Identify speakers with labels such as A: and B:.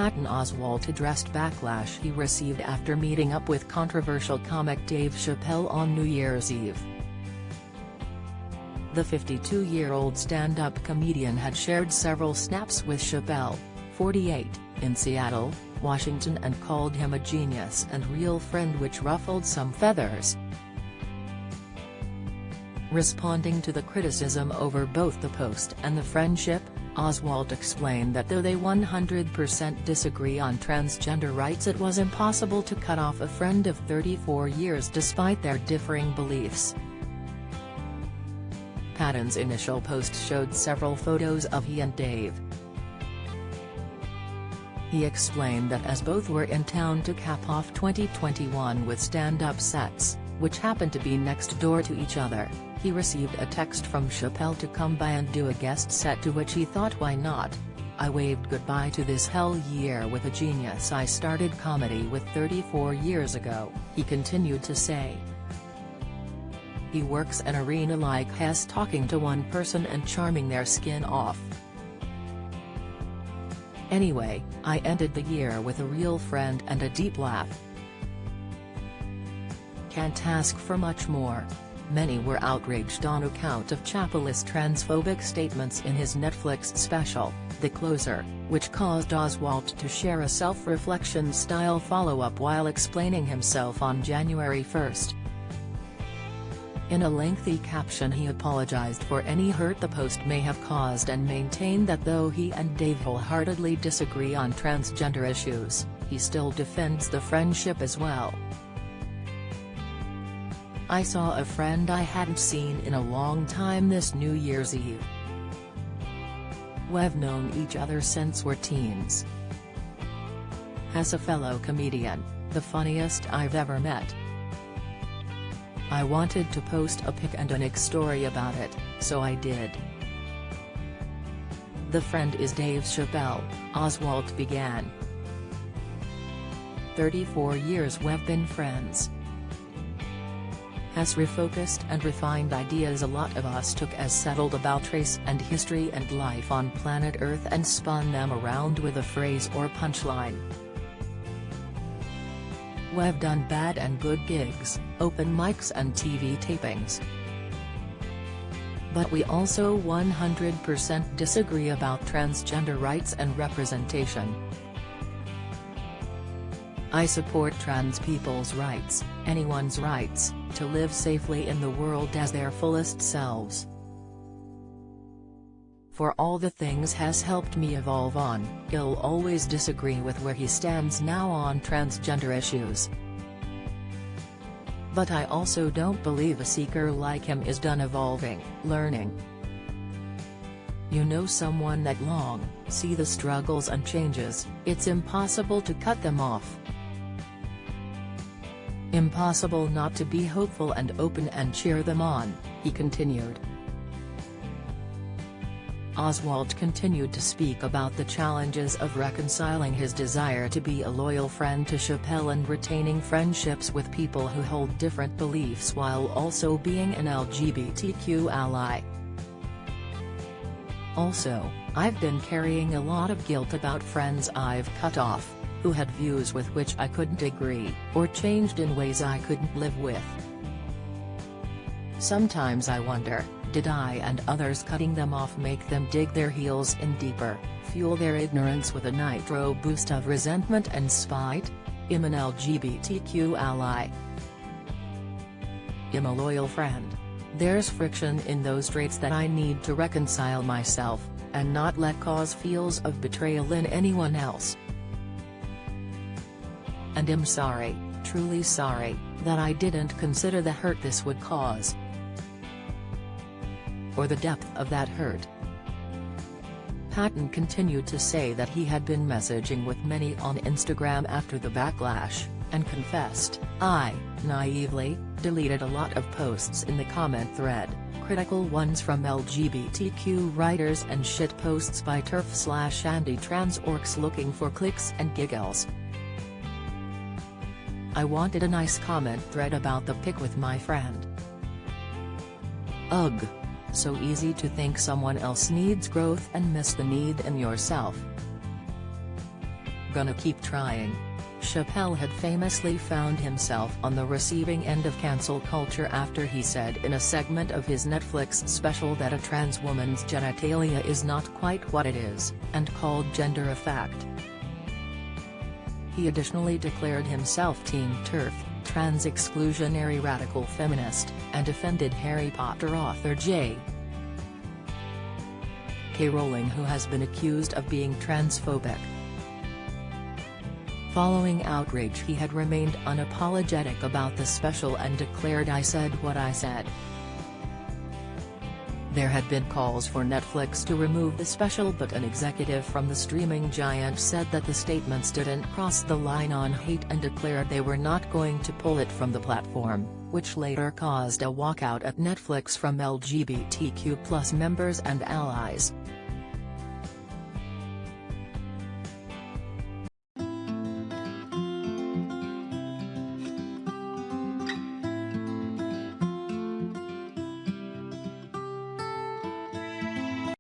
A: Patton Oswalt addressed backlash he received after meeting up with controversial comic Dave Chappelle on New Year's Eve. The 52-year-old stand-up comedian had shared several snaps with Chappelle, 48, in Seattle, Washington, and called him a genius and real friend, which ruffled some feathers. Responding to the criticism over both the post and the friendship, Oswalt explained that though they 100% disagree on transgender rights, it was impossible to cut off a friend of 34 years despite their differing beliefs. Patton's initial post showed several photos of he and Dave. He explained that as both were in town to cap off 2021 with stand-up sets, which happened to be next door to each other, he received a text from Chappelle to come by and do a guest set, to which he thought, why not? I waved goodbye to this hell year with a genius I started comedy with 34 years ago, he continued to say. He works an arena like hell, talking to one person and charming their skin off. Anyway, I ended the year with a real friend and a deep laugh. Can't ask for much more. Many were outraged on account of Chappelle's transphobic statements in his Netflix special, The Closer, which caused Oswalt to share a self-reflection style follow-up while explaining himself on January 1. In a lengthy caption, he apologized for any hurt the post may have caused and maintained that though he and Dave wholeheartedly disagree on transgender issues, he still defends the friendship as well. I saw a friend I hadn't seen in a long time this New Year's Eve. We've known each other since we're teens. As a fellow comedian, the funniest I've ever met. I wanted to post a pic and a Nick story about it, so I did. The friend is Dave Chappelle, Oswalt began. 34 years we've been friends. Has refocused and refined ideas a lot of us took as settled about race and history and life on planet Earth and spun them around with a phrase or punchline. We've done bad and good gigs, open mics and TV tapings. But we also 100% disagree about transgender rights and representation. I support trans people's rights, anyone's rights, to live safely in the world as their fullest selves. For all the things has helped me evolve on, he'll always disagree with where he stands now on transgender issues. But I also don't believe a seeker like him is done evolving, learning. You know, someone that long, see the struggles and changes, it's impossible to cut them off. Impossible not to be hopeful and open and cheer them on, he continued. Oswalt continued to speak about the challenges of reconciling his desire to be a loyal friend to Chappelle and retaining friendships with people who hold different beliefs while also being an LGBTQ ally. Also, I've been carrying a lot of guilt about friends I've cut off, who had views with which I couldn't agree, or changed in ways I couldn't live with. Sometimes I wonder, did I and others cutting them off make them dig their heels in deeper, fuel their ignorance with a nitro boost of resentment and spite? I'm an LGBTQ ally. I'm a loyal friend. There's friction in those traits that I need to reconcile myself, and not let cause feels of betrayal in anyone else. And I'm sorry, truly sorry, that I didn't consider the hurt this would cause. Or the depth of that hurt. Patton continued to say that he had been messaging with many on Instagram after the backlash, and confessed, I, naively, deleted a lot of posts in the comment thread, critical ones from LGBTQ writers and shit posts by TERF/anti-trans orcs looking for clicks and giggles. I wanted a nice comment thread about the pic with my friend. Ugh. So easy to think someone else needs growth and miss the need in yourself. "Gonna keep trying." Chappelle had famously found himself on the receiving end of cancel culture after he said in a segment of his Netflix special that a trans woman's genitalia is not quite what it is, and called gender a fact. He additionally declared himself Team TERF, trans exclusionary radical feminist, and defended Harry Potter author J.K. Rowling, who has been accused of being transphobic. Following outrage, he had remained unapologetic about the special and declared, "I said what I said." There had been calls for Netflix to remove the special, but an executive from the streaming giant said that the statements didn't cross the line on hate and declared they were not going to pull it from the platform, which later caused a walkout at Netflix from LGBTQ+ members and allies.